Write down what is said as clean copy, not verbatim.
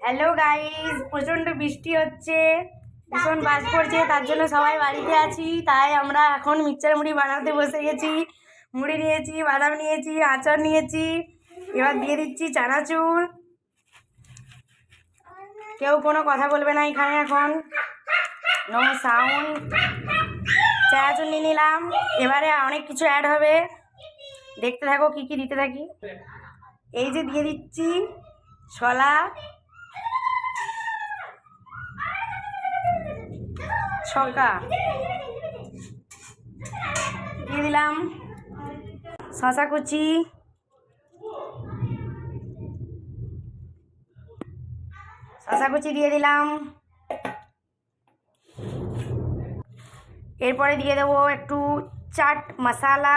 Hello guys, প্রচন্ড বৃষ্টি হচ্ছে, ভীষণ বাজ পড়ছে, তার জন্য সবাই বাড়িতে আছি। তাই আমরা এখন মিক্সচার মুড়ি বানাতে বসে গেছি। মুড়ি নিয়েছি, বাদাম নিয়েছি, আচার নিয়েছি। এবার দিয়ে দিচ্ছি চানাচুর। কেউ কোনো কথা বলবে না এখানে এখন, নো সাউন্ড। চানাচুর নিয়ে নিলাম। এবারে অনেক কিছু অ্যাড হবে, দেখতে থাকো কি কি দিতে থাকি। এই যে দিয়ে দিচ্ছি ছোলা, ছকা দিয়ে দিলাম, শশা কুচি, দিয়ে দিলাম। এরপরে দিয়ে দেবো একটু চাট মশলা।